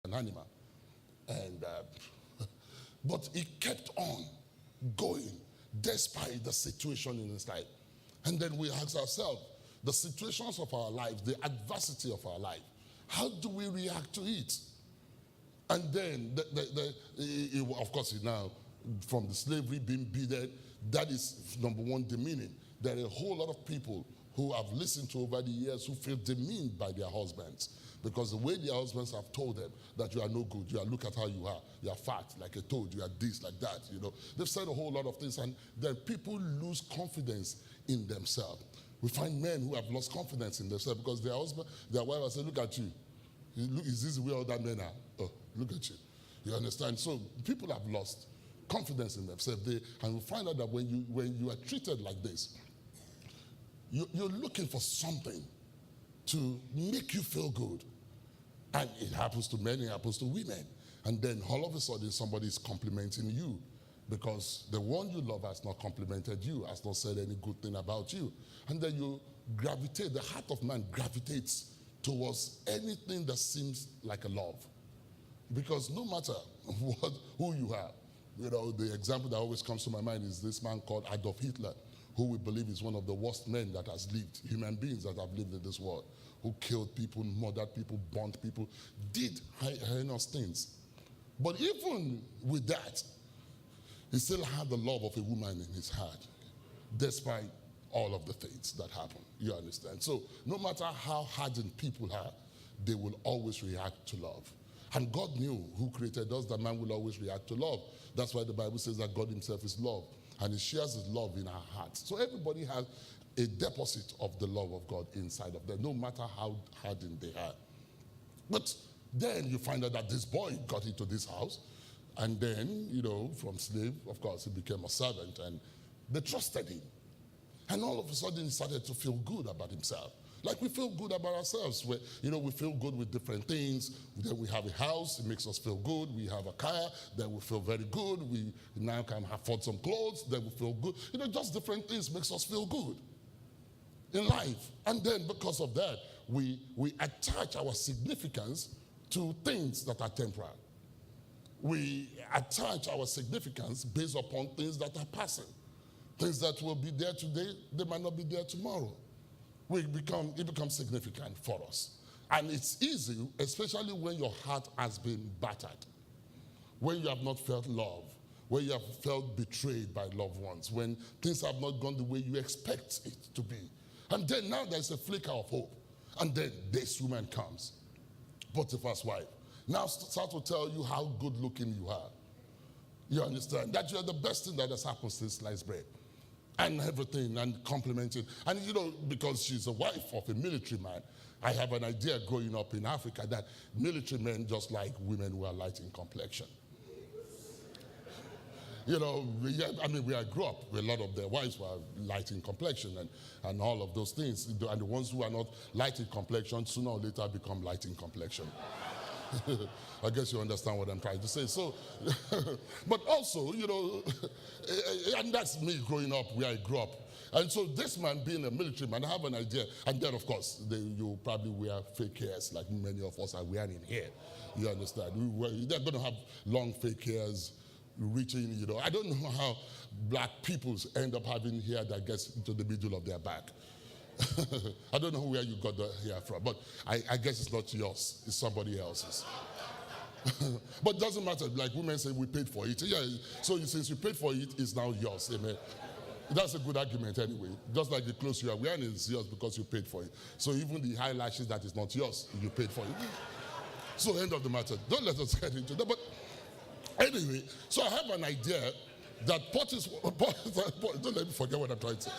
an animal. And but he kept on going despite the situation in his life. And then we ask ourselves, the situations of our life, the adversity of our life, how do we react to it? And then, of course, now, from the slavery being beaten, that is, number one, demeaning. There are a whole lot of people who have listened to over the years who feel demeaned by their husbands because the way their husbands have told them that you are no good, look at how you are fat, like a toad, you are this, like that, They've said a whole lot of things, and then people lose confidence in themselves. We find men who have lost confidence in themselves because their husband, their wife has said, look at you. Is this the way other men are? Oh, look at you. You understand? So people have lost confidence in themselves. And we find out that when you are treated like this, you're looking for something to make you feel good. And it happens to men, it happens to women. And then all of a sudden somebody is complimenting you because the one you love has not complimented you, has not said any good thing about you. And then you gravitate, the heart of man gravitates towards anything that seems like a love. Because no matter who you are, the example that always comes to my mind is this man called Adolf Hitler, who we believe is one of the worst men that has lived, human beings that have lived in this world, who killed people, murdered people, burnt people, did heinous things. But even with that, he still had the love of a woman in his heart, despite all of the things that happen. You understand? So no matter how hardened people are, they will always react to love. And God knew who created us, that man will always react to love. That's why the Bible says that God himself is love, and he shares his love in our hearts. So everybody has a deposit of the love of God inside of them, no matter how hardened they are. But then you find out that this boy got into this house, and then, from slave, of course, he became a servant, and they trusted him. And all of a sudden, he started to feel good about himself. Like we feel good about ourselves. We feel good with different things. Then we have a house, it makes us feel good. We have a car, then we feel very good. We now can afford some clothes, then we feel good. Just different things makes us feel good in life. And then because of that, we attach our significance to things that are temporal. We attach our significance based upon things that are passing. Things that will be there today, they might not be there tomorrow. It becomes significant for us. And it's easy, especially when your heart has been battered, when you have not felt love, when you have felt betrayed by loved ones, when things have not gone the way you expect it to be. And then now there's a flicker of hope. And then this woman comes, Potiphar's wife. Now start to tell you how good looking you are. You understand? That you are the best thing that has happened since sliced bread. And everything, and complimenting. And because she's a wife of a military man, I have an idea growing up in Africa that military men just like women who are light in complexion. I grew up with a lot of their wives were light in complexion and all of those things. And the ones who are not light in complexion, sooner or later become light in complexion. I guess you understand what I'm trying to say. So, but also, and that's me growing up where I grew up. And so this man being a military man, I have an idea. And then, of course, you probably wear fake hairs like many of us are wearing here. You understand? They're going to have long fake hairs reaching, I don't know how black people end up having hair that gets into the middle of their back. I don't know where you got the hair from, but I guess it's not yours. It's somebody else's. But it doesn't matter. Like women say, we paid for it. Yeah, so since you paid for it, it's now yours. Amen. That's a good argument anyway. Just like the clothes you are wearing is yours because you paid for it. So even the eyelashes that is not yours, you paid for it. So end of the matter. Don't let us get into that. But anyway, so I have an idea that don't let me forget what I'm trying to say.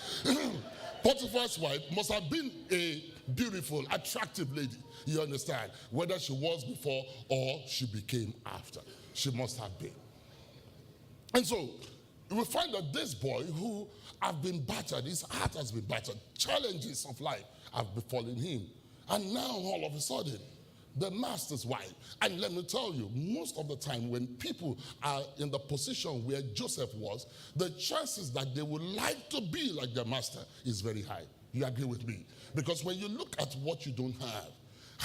Potiphar's wife must have been a beautiful, attractive lady, you understand, whether she was before or she became after. She must have been. And so, we find that this boy who have been battered, his heart has been battered, challenges of life have befallen him. And now, all of a sudden, the master's wife. And let me tell you, most of the time when people are in the position where Joseph was, the chances that they would like to be like their master is very high. You agree with me? Because when you look at what you don't have,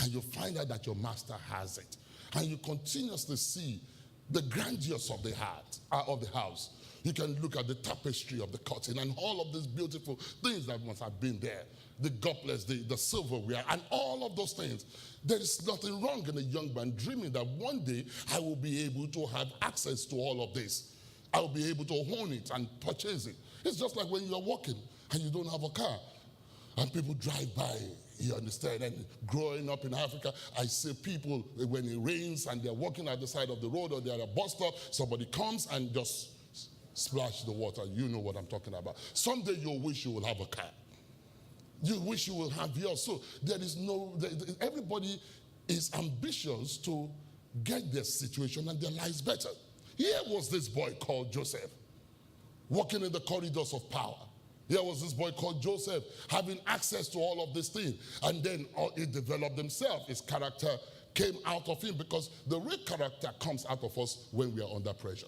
and you find out that your master has it, and you continuously see the grandeur of the house. You can look at the tapestry of the curtain and all of these beautiful things that must have been there. The goblets, the silverware, and all of those things. There is nothing wrong in a young man dreaming that one day I will be able to have access to all of this. I will be able to own it and purchase it. It's just like when you're walking and you don't have a car and people drive by, you understand? And growing up in Africa, I see people when it rains and they're walking at the side of the road or they're at a bus stop, somebody comes and just splash the water. You know what I'm talking about. Someday you'll wish you will have a car. You wish you will have yours. So there is everybody is ambitious to get their situation and their lives better. Here was this boy called Joseph, walking in the corridors of power. Here was this boy called Joseph, having access to all of these things. And then he developed himself. His character came out of him, because the real character comes out of us when we are under pressure.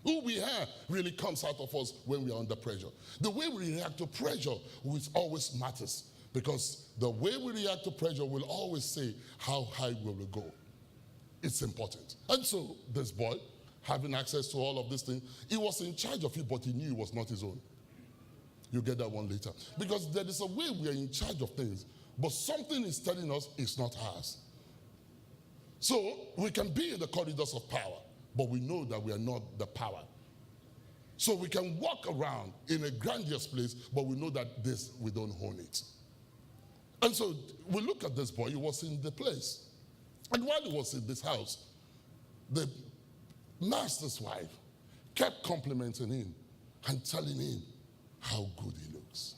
Who we are really comes out of us when we are under pressure. The way we react to pressure always matters, because the way we react to pressure will always say how high will we go. It's important. And so this boy, having access to all of these things, he was in charge of it, but he knew it was not his own. You'll get that one later. Because there is a way we are in charge of things, but something is telling us it's not ours. So we can be in the corridors of power, but we know that we are not the power. So we can walk around in a grandiose place, but we know that we don't own it. And so we look at this boy. He was in the place. And while he was in this house, the master's wife kept complimenting him and telling him how good he looks.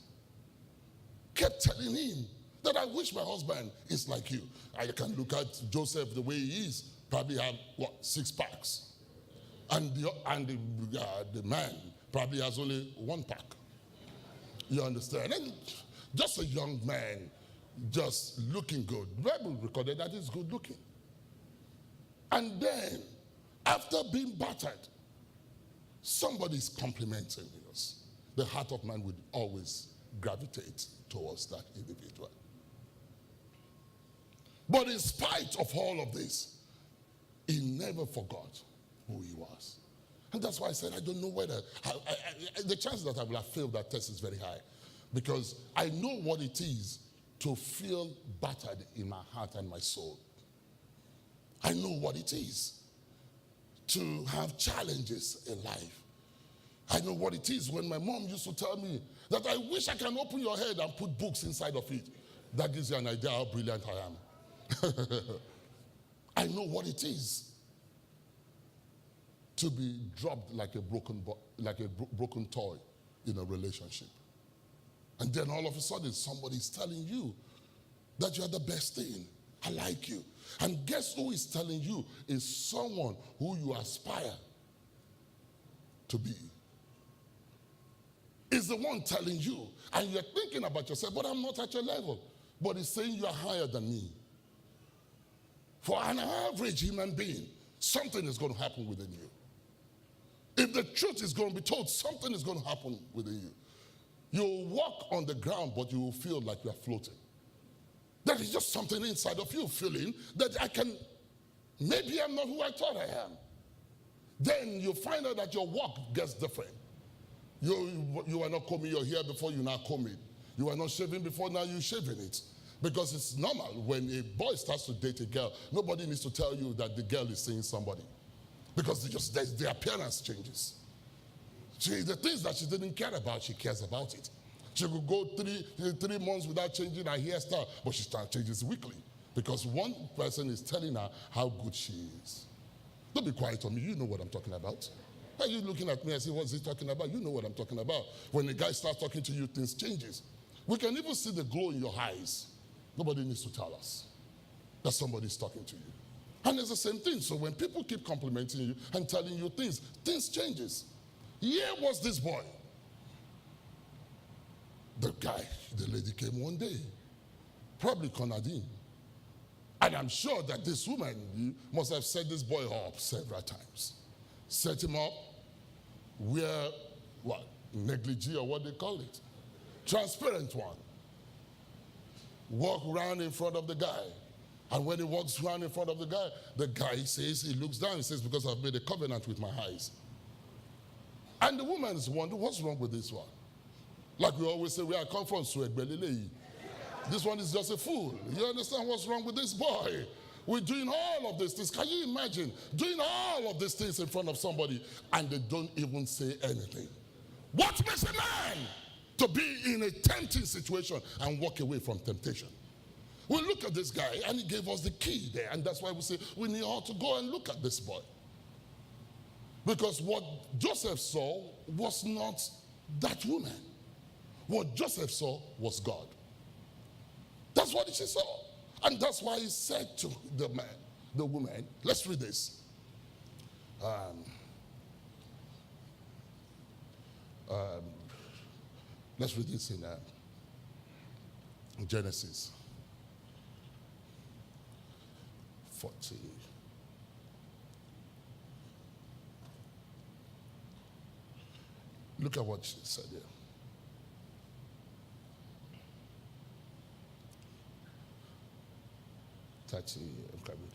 Kept telling him that I wish my husband is like you. I can look at Joseph the way he is, probably have, 6 packs. And the man probably has only 1 pack. You understand? And just a young man, just looking good. The Bible recorded that he's good looking. And then, after being battered, somebody's complimenting us. The heart of man would always gravitate towards that individual. But in spite of all of this, he never forgot who he was. And that's why I said I don't know whether, the chances that I will have failed that test is very high. Because I know what it is to feel battered in my heart and my soul. I know what it is to have challenges in life. I know what it is when my mom used to tell me that I wish I can open your head and put books inside of it. That gives you an idea how brilliant I am. I know what it is to be dropped like a broken toy in a relationship. And then all of a sudden somebody's telling you that you're the best thing. I like you. And guess who is telling you is someone who you aspire to be. Is the one telling you, and you're thinking about yourself, but I'm not at your level. But he's saying you're higher than me. For an average human being, something is going to happen within you. If the truth is going to be told, something is going to happen within you. You'll walk on the ground, but you will feel like you're floating. There is just something inside of you feeling that maybe I'm not who I thought I am. Then you find out that your walk gets different. You are not combing your hair before you now comb it. You are not shaving before now you're shaving it. Because it's normal when a boy starts to date a girl, nobody needs to tell you that the girl is seeing somebody. Because the appearance changes. The things that she didn't care about, she cares about it. She could go three months without changing her hairstyle, but she starts changes weekly. Because one person is telling her how good she is. Don't be quiet on me, you know what I'm talking about. Why are you looking at me and say, what's he talking about? You know what I'm talking about. When the guy starts talking to you, things changes. We can even see the glow in your eyes. Nobody needs to tell us that somebody's talking to you. And it's the same thing. So when people keep complimenting you and telling you things changes. Here was this boy. The lady came one day, probably cornered him. And I'm sure that this woman must have set this boy up several times. Set him up, wear negligee or what they call it. Transparent one. Walk around in front of the guy And when he walks around in front of the guy says, he looks down, he says, because I've made a covenant with my eyes. And the woman is wondering, what's wrong with this one? Like we always say, we are come from Suegbelele. This one is just a fool. You understand what's wrong with this boy? We're doing all of these things. Can you imagine doing all of these things in front of somebody and they don't even say anything? What makes a man to be in a tempting situation and walk away from temptation? We look at this guy and he gave us the key there, and that's why we say we need all to go and look at this boy. Because what Joseph saw was not that woman. What Joseph saw was God. That's what he saw. And that's why he said to the man, the woman, let's read this. Let's read this in Genesis 40. Look at what she said here. I'm coming.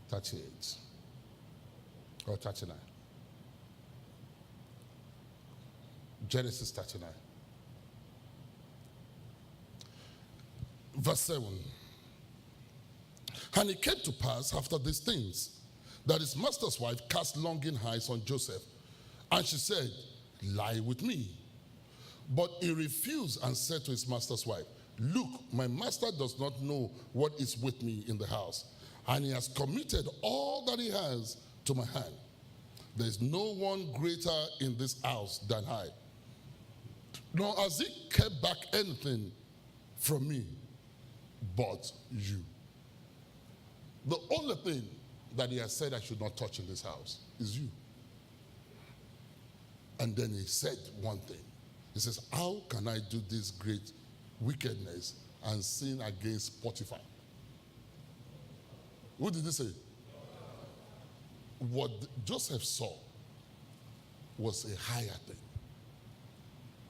38 or 39. Genesis 39. Verse 7. And it came to pass after these things that his master's wife cast longing eyes on Joseph, and she said, lie with me. But he refused and said to his master's wife, look, my master does not know what is with me in the house, and he has committed all that he has to my hand. There is no one greater in this house than I, nor has he kept back anything from me but you. The only thing that he has said I should not touch in this house is you. And then he said one thing. He says, how can I do this great wickedness and sin against Potiphar? What did he say? What Joseph saw was a higher thing.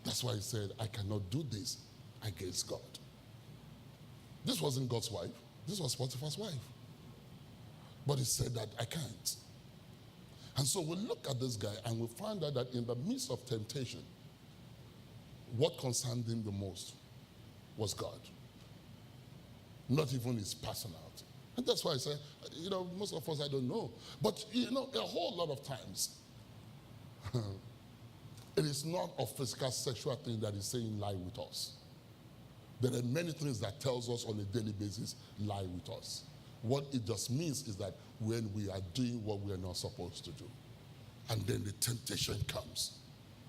That's why he said, I cannot do this against God. This wasn't God's wife. This was Potiphar's wife. But he said that I can't. And so we look at this guy and we find out that in the midst of temptation, what concerned him the most was God. Not even his personality. And that's why I say, most of us, I don't know. But, a whole lot of times, it is not a physical sexual thing that is saying lie with us. There are many things that tells us on a daily basis, lie with us. What it just means is that when we are doing what we are not supposed to do, and then the temptation comes,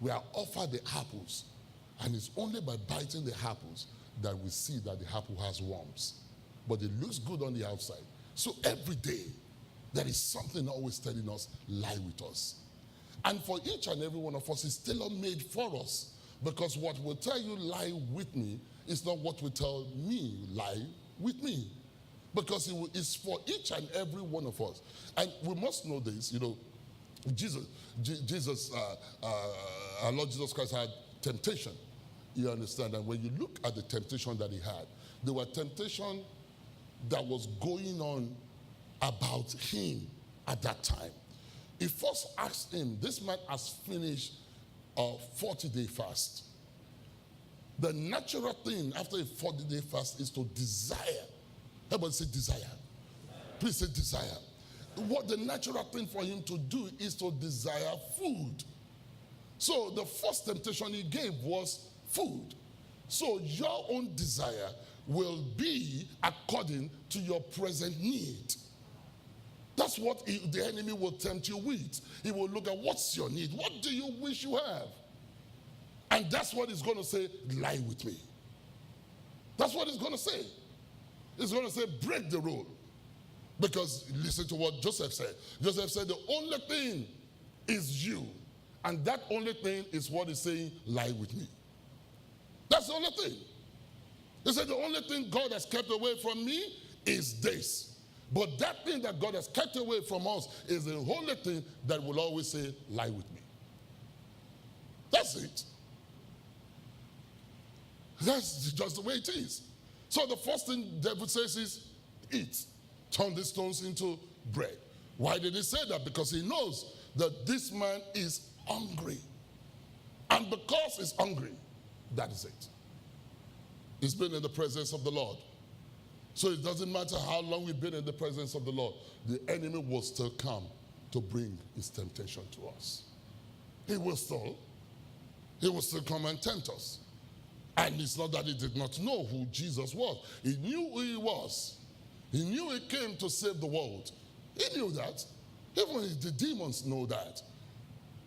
we are offered the apples, and it's only by biting the apples that we see that the apple has worms. But it looks good on the outside. So every day, there is something always telling us, lie with us. And for each and every one of us, it's tailor-made for us. Because what will tell you, lie with me, is not what will tell me, lie with me. Because it's for each and every one of us. And we must know this, Jesus, our Lord Jesus Christ had temptation. You understand? And when you look at the temptation that he had, there were temptation that was going on about him at that time. He first asked him, this man has finished a 40-day fast. The natural thing after a 40-day fast is to desire. Everybody say desire. Please say desire. What the natural thing for him to do is to desire food. So the first temptation he gave was food. So your own desire will be according to your present need. That's what the enemy will tempt you with. He will look at what's your need. What do you wish you have? And that's what he's going to say, lie with me. That's what he's going to say. He's going to say, break the rule. Because listen to what Joseph said. Joseph said, the only thing is you. And that only thing is what he's saying, lie with me. That's the only thing. He said, the only thing God has kept away from me is this. But that thing that God has kept away from us is the only thing that will always say, lie with me. That's it. That's just the way it is. So the first thing the devil says is, eat. Turn these stones into bread. Why did he say that? Because he knows that this man is hungry. And because he's hungry, that is it. He's been in the presence of the Lord. So it doesn't matter how long we've been in the presence of the Lord, the enemy will still come to bring his temptation to us. He will still come and tempt us. And it's not that he did not know who Jesus was. He knew who he was. He knew he came to save the world. He knew that. Even the demons know that.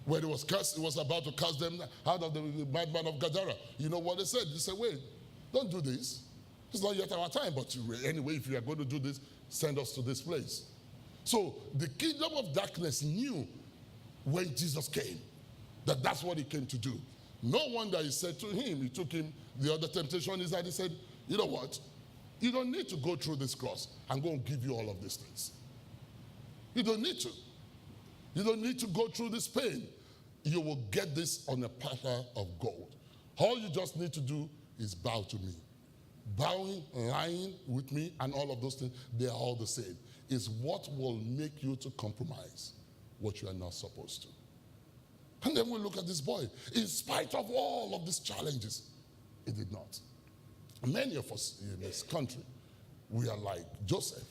When he was about to cast them out of the madman of Gadara, you know what they said? They said, wait, don't do this. It's not yet our time, but anyway, if you are going to do this, send us to this place. So the kingdom of darkness knew when Jesus came that that's what he came to do. No wonder he said to him, he took him, the other temptation is that he said, you know what? You don't need to go through this cross. I'm going to give you all of these things. You don't need to. You don't need to go through this pain. You will get this on a platter of gold. All you just need to do is bow to me. Bowing, lying with me, and all of those things, they're all the same. It's what will make you to compromise what you are not supposed to. And then we look at this boy. In spite of all of these challenges, he did not. Many of us in this country, we are like Joseph.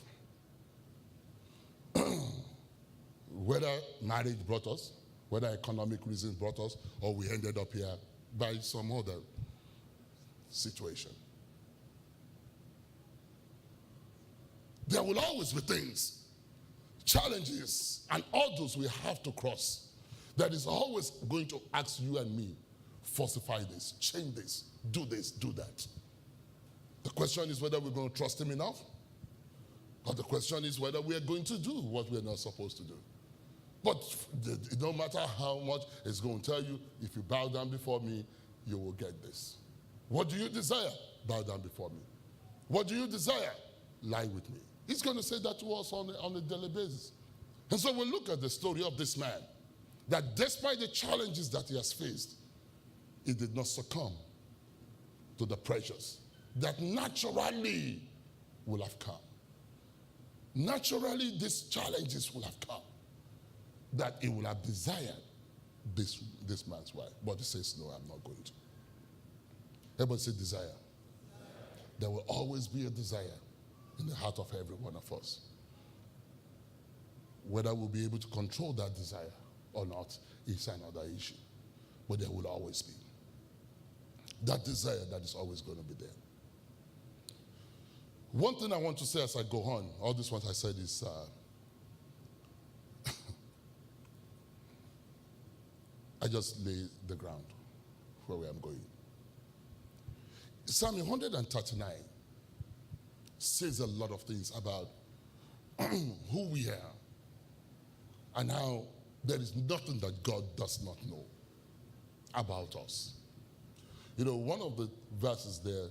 Whether marriage brought us, whether economic reasons brought us, or we ended up here by some other situation. There will always be things, challenges, and hurdles we have to cross that is always going to ask you and me, falsify this, change this, do that. The question is whether we're going to trust him enough, or the question is whether we are going to do what we're not supposed to do. But no matter how much it's going to tell you, if you bow down before me, you will get this. What do you desire? Bow down before me. What do you desire? Lie with me. He's going to say that to us on a daily basis. And so we look at the story of this man, that despite the challenges that he has faced, he did not succumb to the pressures that naturally will have come. Naturally, these challenges will have come, that he will have desired this man's wife. But he says, no, I'm not going to. Everybody say desire. There will always be a desire in the heart of every one of us. Whether we'll be able to control that desire or not is another issue. But there will always be that desire that is always going to be there. One thing I want to say as I go on, all this what I said is, I just lay the ground for where I'm going. Psalm 139 says a lot of things about who we are and how there is nothing that God does not know about us. You know, one of the verses there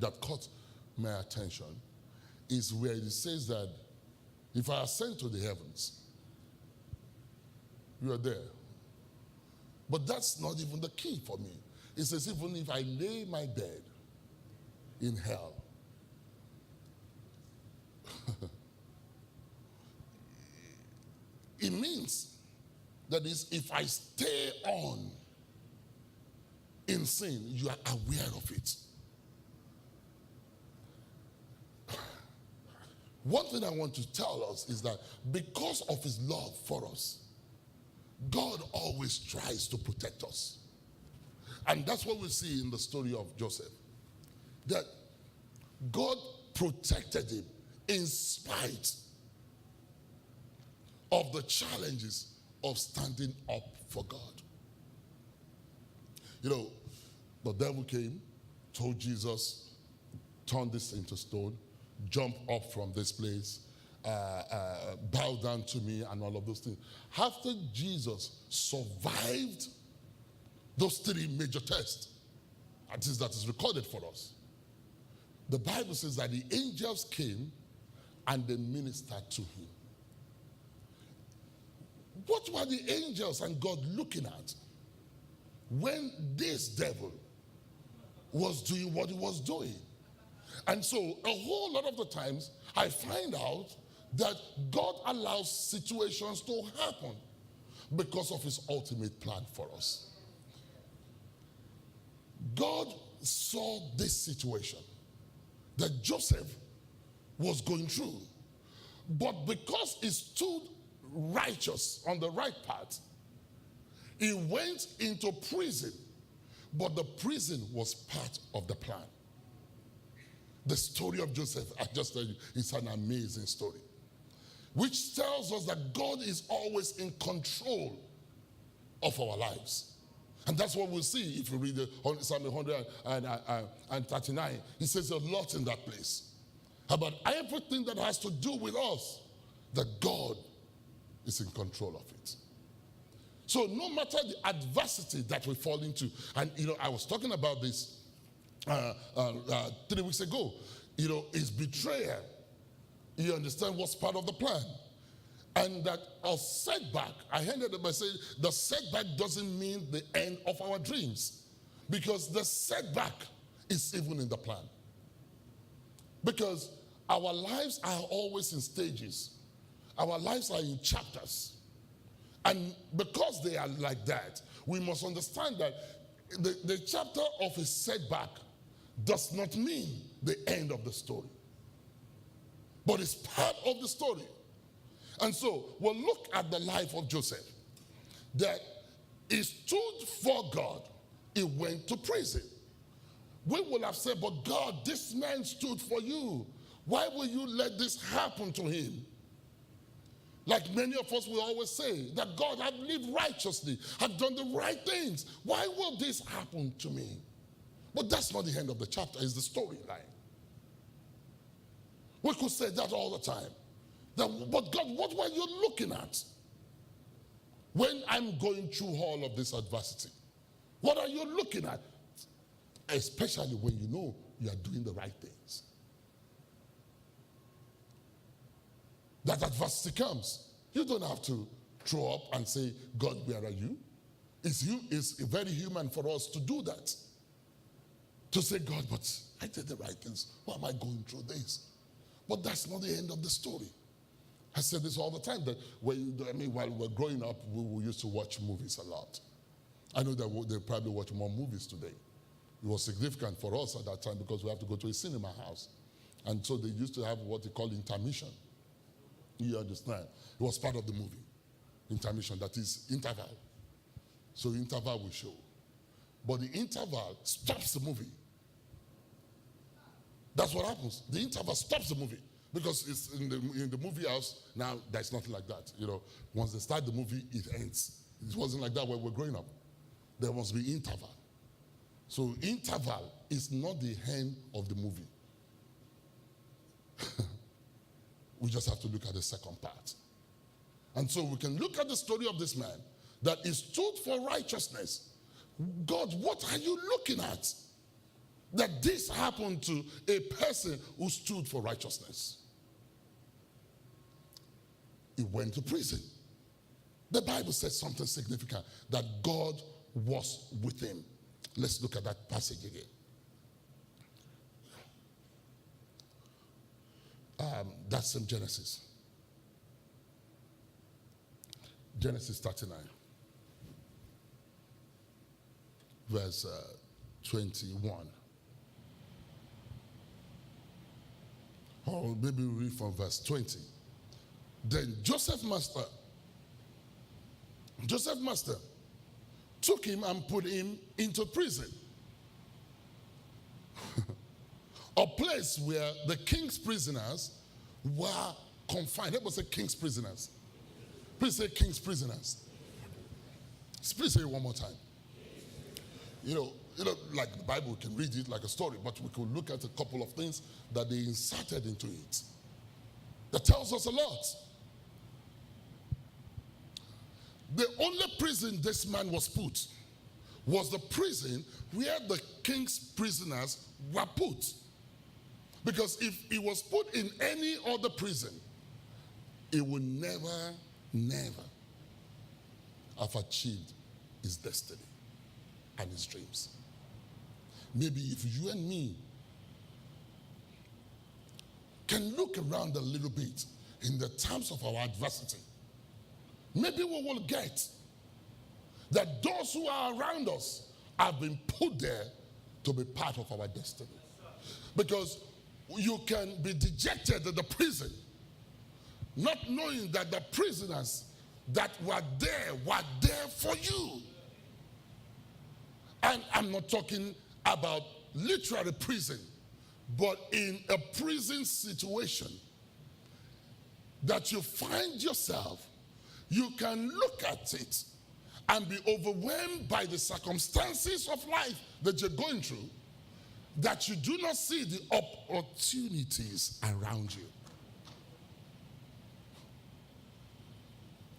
that caught my attention is where it says that if I ascend to the heavens, you are there. But that's not even the key for me. It says even if I lay my bed in hell, it means that is if I stay on in sin, you are aware of it. One thing I want to tell us is that because of his love for us, God always tries to protect us. And that's what we see in the story of Joseph. That God protected him in spite of the challenges of standing up for God. You know, the devil came, told Jesus, turn this into stone, jump up from this place, bow down to me, and all of those things. After Jesus survived those three major tests, that is recorded for us, the Bible says that the angels came and they ministered to him. What were the angels and God looking at when this devil was doing what he was doing. And so a whole lot of the times I find out that God allows situations to happen because of his ultimate plan for us. God saw this situation that Joseph was going through, but because he stood righteous on the right path, he went into prison, but the prison was part of the plan. The story of Joseph, I just tell you, it's an amazing story, which tells us that God is always in control of our lives. And that's what we'll see if you read Psalm 139. He says a lot in that place about everything that has to do with us, that God is in control of it. So no matter the adversity that we fall into, and I was talking about this 3 weeks ago, his betrayal, you understand, was part of the plan. And that a setback, I ended up by saying, the setback doesn't mean the end of our dreams, because the setback is even in the plan. Because our lives are always in stages. Our lives are in chapters. And because they are like that, we must understand that the chapter of a setback does not mean the end of the story, but it's part of the story. And so we'll look at the life of Joseph, that he stood for God. He went to prison. We will have said, but God, this man stood for you. Why will you let this happen to him? Like many of us will always say, that God, I've lived righteously. I've done the right things. Why will this happen to me? But that's not the end of the chapter. It's the storyline. We could say that all the time. But God, what were you looking at when I'm going through all of this adversity? What are you looking at? Especially when you know you are doing the right things. That adversity comes. You don't have to throw up and say, God, where are you? It's very human for us to do that. To say, God, but I did the right things. Why am I going through this? But that's not the end of the story. I said this all the time, that while we were growing up, we used to watch movies a lot. I know that they probably watch more movies today. It was significant for us at that time because we have to go to a cinema house. And so they used to have what they call intermission. You understand? It was part of the movie. Intermission, that is interval. So interval will show. But the interval stops the movie. That's what happens. The interval stops the movie. Because it's in the movie house, now there's nothing like that. Once they start the movie, it ends. It wasn't like that when we were growing up. There must be interval. So interval is not the end of the movie. We just have to look at the second part. And so we can look at the story of this man that he stood for righteousness. God, what are you looking at? That this happened to a person who stood for righteousness. He went to prison. The Bible says something significant, that God was with him. Let's look at that passage again. That's in Genesis. Genesis 39. Verse 21. Or maybe we read from verse 20. Then Joseph's master took him and put him into prison. A place where the king's prisoners were confined. Let us say king's prisoners. Please say king's prisoners. Please say it one more time. Like the Bible, we can read it like a story, but we could look at a couple of things that they inserted into it that tells us a lot. The only prison this man was put was the prison where the king's prisoners were put. Because if he was put in any other prison, he would never have achieved his destiny and his dreams. maybe if you and me can look around a little bit in the times of our adversity, maybe we will get that those who are around us have been put there to be part of our destiny. Because you can be dejected in the prison, not knowing that the prisoners that were there for you. And I'm not talking about literary prison, but in a prison situation that you find yourself, you can look at it and be overwhelmed by the circumstances of life that you're going through, that you do not see the opportunities around you.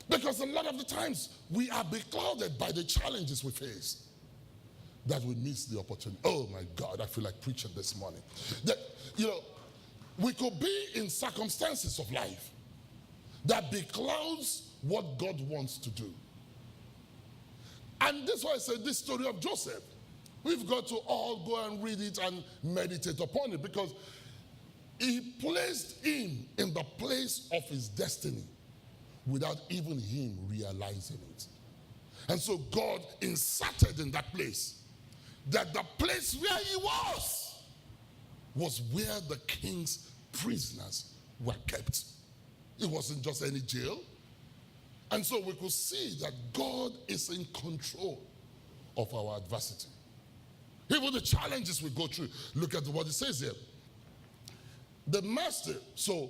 Because a lot of the times we are beclouded by the challenges we face, that we miss the opportunity. Oh my God, I feel like preaching this morning. That, we could be in circumstances of life that beclouds what God wants to do. And that's why I said this story of Joseph. We've got to all go and read it and meditate upon it, because he placed him in the place of his destiny without even him realizing it. And so God inserted in that place, that the place where he was where the king's prisoners were kept. It wasn't just any jail. And so we could see that God is in control of our adversity. Even the challenges we go through. Look at what it says here. The master, so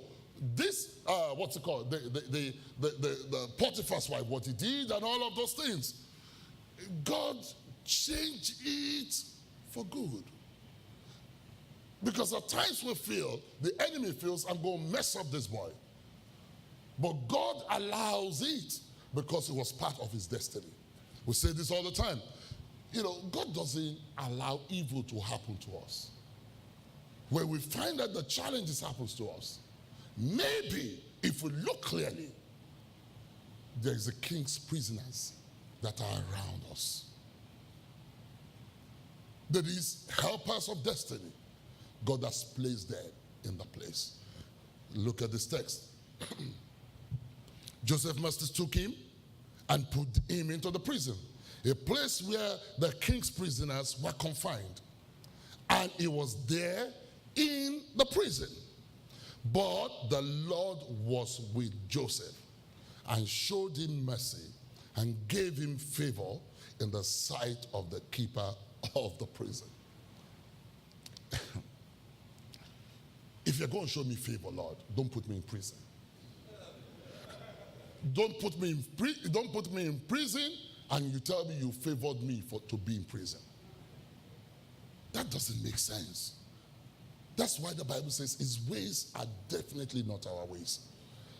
this, what's it called? The Potiphar's wife, what he did and all of those things. God changed it for good. Because at times we feel, the enemy feels, I'm going to mess up this boy. But God allows it because it was part of his destiny. We say this all the time. God doesn't allow evil to happen to us. When we find that the challenges happens to us, maybe if we look clearly, there is a king's prisoners that are around us. There is helpers of destiny. God has placed there in the place. Look at this text. Joseph masters took him and put him into the prison, a place where the king's prisoners were confined. And he was there in the prison. But the Lord was with Joseph and showed him mercy and gave him favor in the sight of the keeper of the prison. If you're going to show me favor, Lord, don't put me in prison. Don't put me in prison and you tell me you favored me to be in prison. That doesn't make sense. That's why the Bible says his ways are definitely not our ways.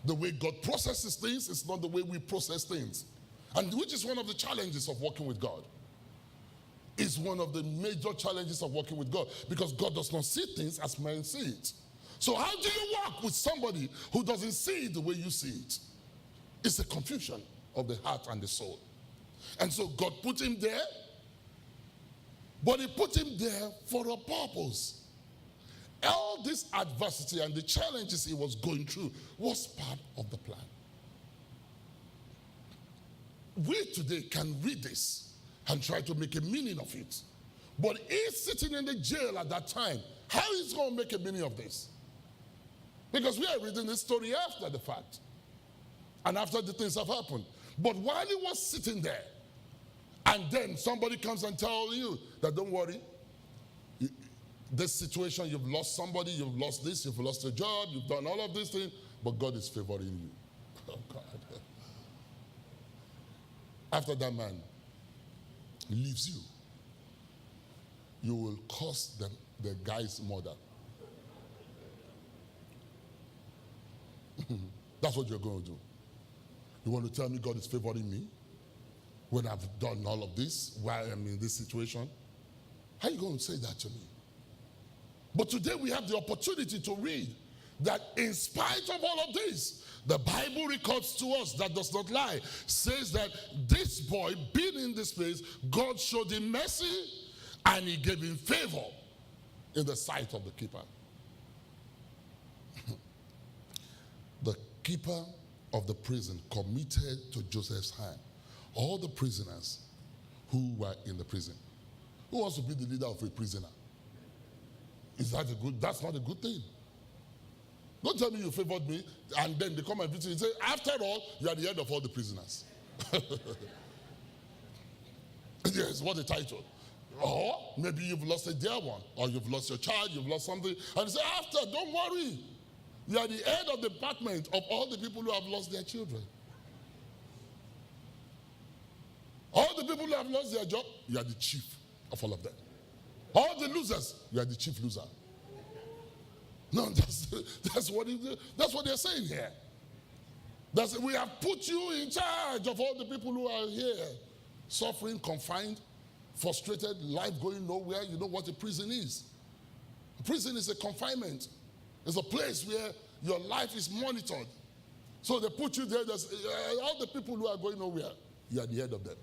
The way God processes things is not the way we process things. And which is one of the challenges of working with God. It's one of the major challenges of working with God, because God does not see things as men see it. So how do you work with somebody who doesn't see it the way you see it? It's a confusion of the heart and the soul. And so God put him there, but he put him there for a purpose. All this adversity and the challenges he was going through was part of the plan. We today can read this and try to make a meaning of it. But he's sitting in the jail at that time. How is he going to make a meaning of this? Because we are reading this story after the fact. And after the things have happened. But while he was sitting there, and then somebody comes and tells you that don't worry, this situation, you've lost somebody, you've lost this, you've lost a job, you've done all of these things, but God is favoring you. Oh God. After that man leaves you, you will curse the guy's mother. That's what you're going to do. You want to tell me God is favoring me when I've done all of this, while I'm in this situation? How are you going to say that to me? But today we have the opportunity to read that in spite of all of this, the Bible records to us, that does not lie, says that this boy, being in this place, God showed him mercy And he gave him favor in the sight of the keeper. The keeper of the prison committed to Joseph's hand all the prisoners who were in the prison. Who wants to be the leader of a prisoner? Is that a good? That's not a good thing. Don't tell me you favored me and then they come and visit you and say, after all, you are the head of all the prisoners. Yes, what a title. Or maybe you've lost a dear one, or you've lost your child, you've lost something, and you say, after, don't worry. You are the head of the department of all the people who have lost their children. All the people who have lost their job, you are the chief of all of them. All the losers, you are the chief loser. No, that's what they're saying here. We have put you in charge of all the people who are here, suffering, confined, frustrated, life going nowhere. You know what a prison is. A prison is a confinement. It's a place where your life is monitored. So they put you there. All the people who are going nowhere, you are the head of them.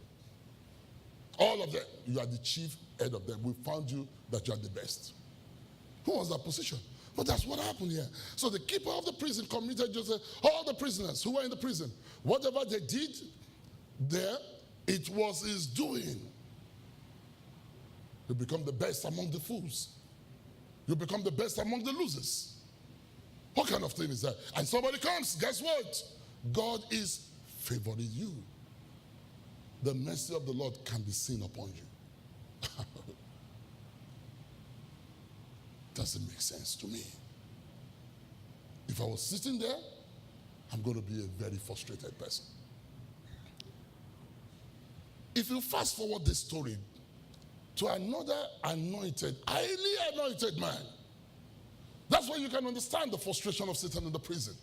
All of them, you are the chief head of them. We found you that you are the best. Who was that position? But that's what happened here. So the keeper of the prison committed Joseph, all the prisoners who were in the prison, whatever they did there, it was his doing. You become the best among the fools. You become the best among the losers. What kind of thing is that? And somebody comes, guess what? God is favoring you. The mercy of the Lord can be seen upon you. Doesn't make sense to me. If I was sitting there, I'm going to be a very frustrated person. If you fast forward this story to another anointed, highly anointed man, that's where you can understand the frustration of Satan in the prison.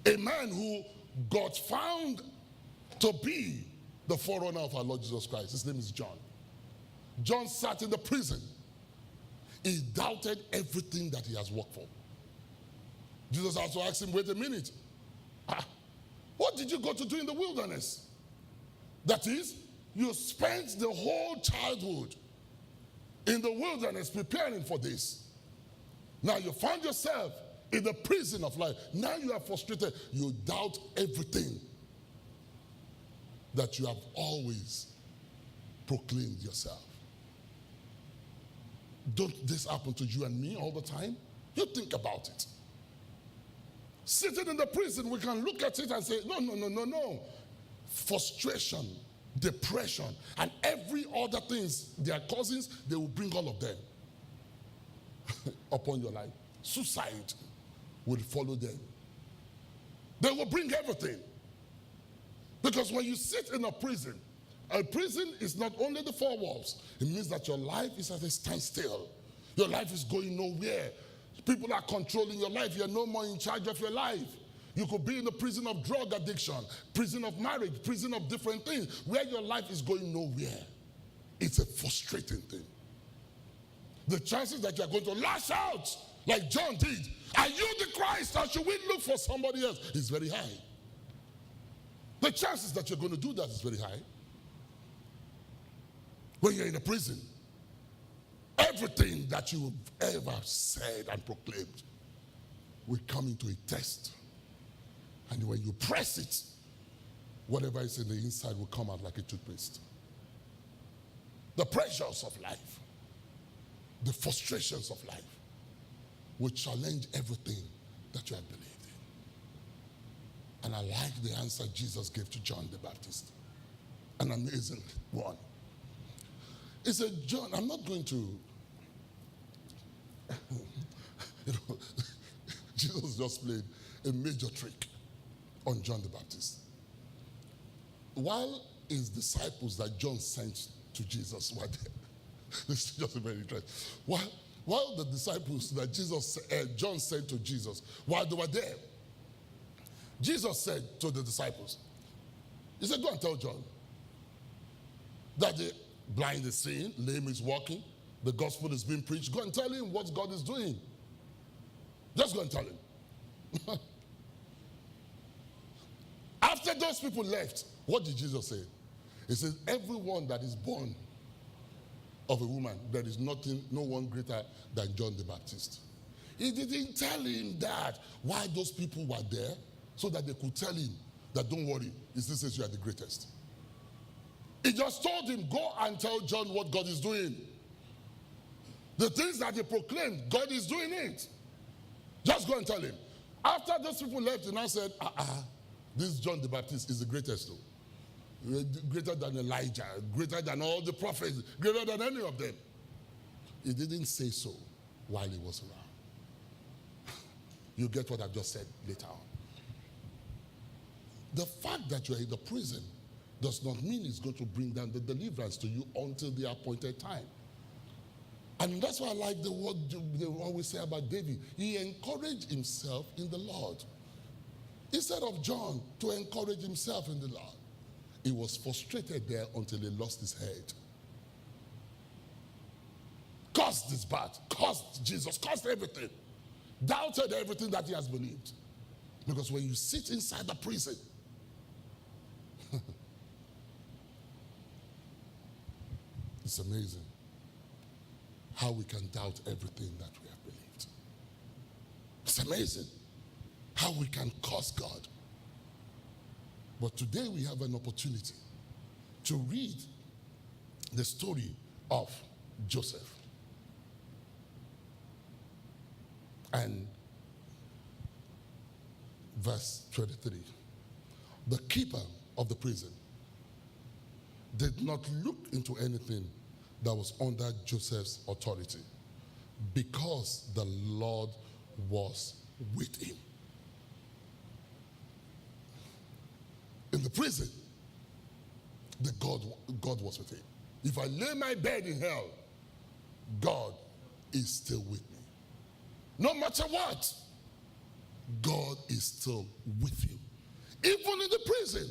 A man who got found to be the forerunner of our Lord Jesus Christ. His name is John. John sat in the prison. He doubted everything that he has worked for. Jesus also asked him, wait a minute. What did you go to do in the wilderness? That is, you spent the whole childhood in the wilderness preparing for this. Now you found yourself in the prison of life. Now you are frustrated. You doubt everything that you have always proclaimed yourself. Don't this happen to you and me all the time? You think about it. Sitting in the prison, we can look at it and say, no. Frustration, depression, and every other things, their cousins, they will bring all of them upon your life. Suicide will follow them. They will bring everything. Because when you sit in a prison is not only the four walls. It means that your life is at a standstill. Your life is going nowhere. People are controlling your life. You're no more in charge of your life. You could be in the prison of drug addiction, prison of marriage, prison of different things, where your life is going nowhere. It's a frustrating thing. The chances that you're going to lash out like John did, are you the Christ or should we look for somebody else, is very high. The chances that you're going to do that is very high. When you're in a prison, everything that you've ever said and proclaimed will come into a test. And when you press it, whatever is in the inside will come out like a toothpaste. The pressures of life, the frustrations of life will challenge everything that you have believed in. And I like the answer Jesus gave to John the Baptist. An amazing one. He said, John, I'm not going to, Jesus just played a major trick on John the Baptist. While his disciples that John sent to Jesus were there, this is just very interesting. While the disciples that John sent to Jesus, while they were there, Jesus said to the disciples, he said, go and tell John that the blind is seeing, lame is walking, the gospel is being preached. Go and tell him what God is doing. Just go and tell him. After those people left, what did Jesus say? He says, everyone that is born of a woman, there is nothing, no one greater than John the Baptist. He didn't tell him that why those people were there, so that they could tell him that don't worry, he still says you are the greatest. He just told him, go and tell John what God is doing. The things that he proclaimed, God is doing it. Just go and tell him. After those people left, he now said, this John the Baptist is the greatest though. Greater than Elijah, greater than all the prophets, greater than any of them. He didn't say so while he was around. You get what I've just said later on. The fact that you're in the prison does not mean it's going to bring down the deliverance to you until the appointed time. And that's why I like the word they always say about David. He encouraged himself in the Lord. Instead of John to encourage himself in the Lord, he was frustrated there until he lost his head. Cursed his birth, cursed Jesus, cursed everything. Doubted everything that he has believed. Because when you sit inside the prison, it's amazing how we can doubt everything that we have believed. It's amazing how we can curse God. But today we have an opportunity to read the story of Joseph. And verse 23. The keeper of the prison did not look into anything that was under Joseph's authority, because the Lord was with him. In the prison, God was with him. If I lay my bed in hell, God is still with me. No matter what, God is still with him. Even in the prison,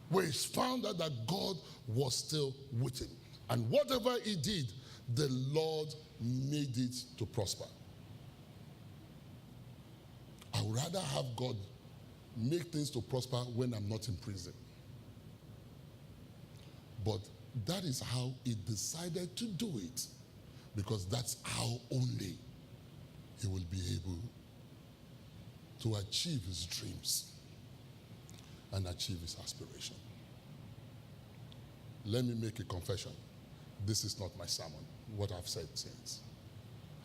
where he found out that God was still with him. And whatever he did, the Lord made it to prosper. I would rather have God make things to prosper when I'm not in prison. But that is how he decided to do it, because that's how only he will be able to achieve his dreams and achieve his aspiration. Let me make a confession. This is not my sermon, what I've said since.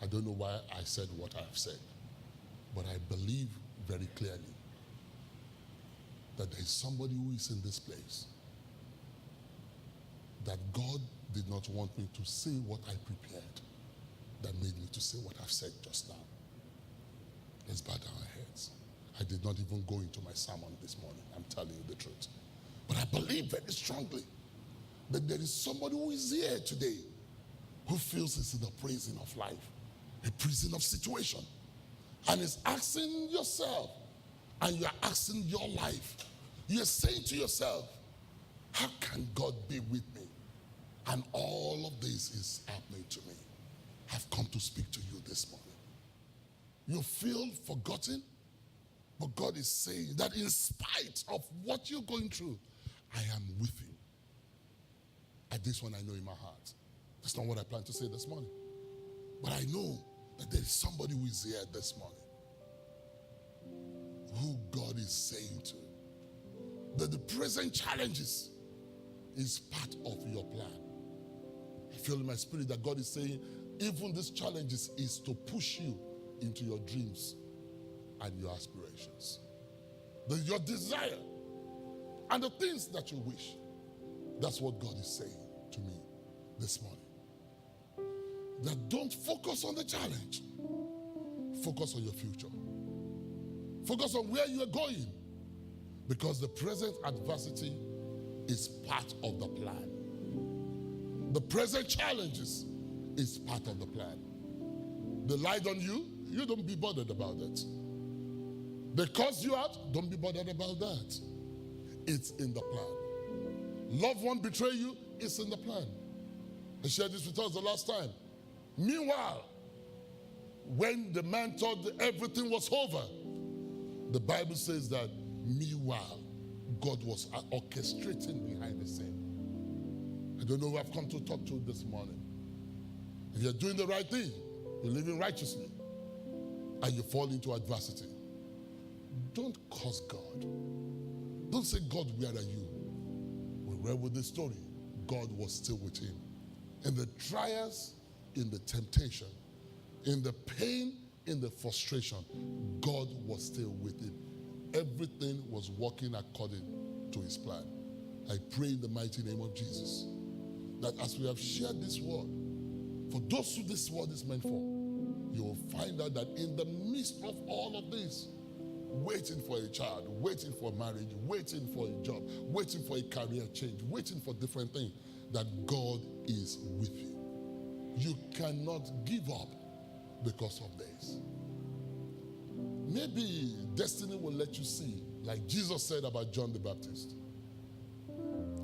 I don't know why I said what I have said, but I believe very clearly that there is somebody who is in this place that God did not want me to say what I prepared, that made me to say what I've said just now. Let's bow down our heads. I did not even go into my sermon this morning. I'm telling you the truth. But I believe very strongly that there is somebody who is here today who feels it's in a prison of life, a prison of situation, and is asking yourself, and you're asking your life, you're saying to yourself, how can God be with me? And all of this is happening to me. I've come to speak to you this morning. You feel forgotten, but God is saying that in spite of what you're going through, I am with you. And this one I know in my heart. That's not what I plan to say this morning. But I know that there is somebody who is here this morning who God is saying to that the present challenges is part of your plan. I feel in my spirit that God is saying even these challenges is to push you into your dreams and your aspirations. Your desire and the things that you wish. That's what God is saying to me this morning. That don't focus on the challenge. Focus on your future. Focus on where you are going. Because the present adversity is part of the plan. The present challenges is part of the plan. They lied on you, you don't be bothered about it. They cursed you out, don't be bothered about that. It's in the plan. Loved one betray you, it's in the plan. I shared this with us the last time. Meanwhile, when the man thought that everything was over, the Bible says that meanwhile, God was orchestrating behind the scene. I don't know who I've come to talk to this morning. If you're doing the right thing, you're living righteously, and you fall into adversity, don't curse God. Don't say, God, where are you? We read with this story, God was still with him. In the trials, in the temptation, in the pain, in the frustration, God was still with him. Everything was working according to his plan. I pray in the mighty name of Jesus that as we have shared this word, for those who this word is meant for, you will find out that in the midst of all of this, waiting for a child, waiting for marriage, waiting for a job, waiting for a career change, waiting for different things, that God is with you. You cannot give up because of this. Maybe destiny will let you see, like Jesus said about John the Baptist,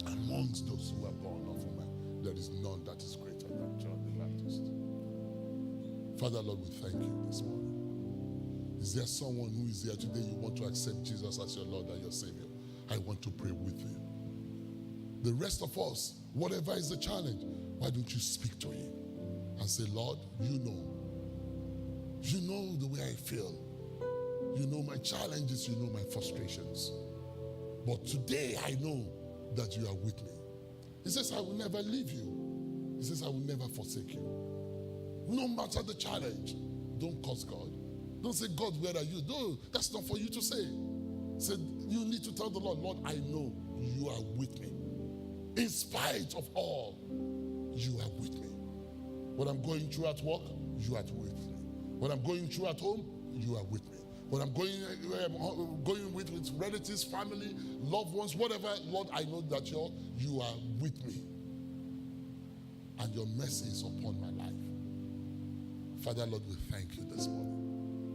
amongst those who are born of woman, there is none that is greater than John the Baptist. Father, Lord, we thank you this morning. Is there someone who is here today, you want to accept Jesus as your Lord and your Savior? I want to pray with you. The rest of us, whatever is the challenge, why don't you speak to him and say, Lord, you know the way I feel. You know my challenges, you know my frustrations. But today I know that you are with me. He says, I will never leave you. He says, I will never forsake you. No matter the challenge, don't curse God. Don't say, God, where are you? No, that's not for you to say. Say, you need to tell the Lord, Lord, I know you are with me. In spite of all, you are with me. What I'm going through at work, you are with me. What I'm going through at home, you are with me. What I'm going with relatives, family, loved ones, whatever, Lord, I know that you are with me. And your mercy is upon my life. Father, Lord, we thank you this morning.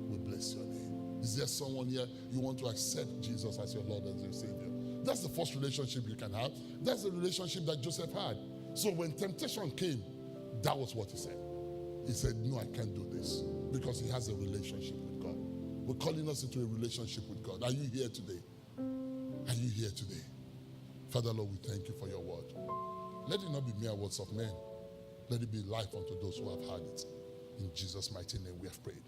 We bless your name. Is there someone here you want to accept Jesus as your Lord and your Savior? That's the first relationship you can have. That's the relationship that Joseph had. So when temptation came, that was what he said. He said, no, I can't do this, because he has a relationship with God. We're calling us into a relationship with God. Are you here today? Are you here today? Father, Lord, we thank you for your word. Let it not be mere words of men. Let it be life unto those who have heard it. In Jesus' mighty name we have prayed.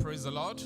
Praise the Lord.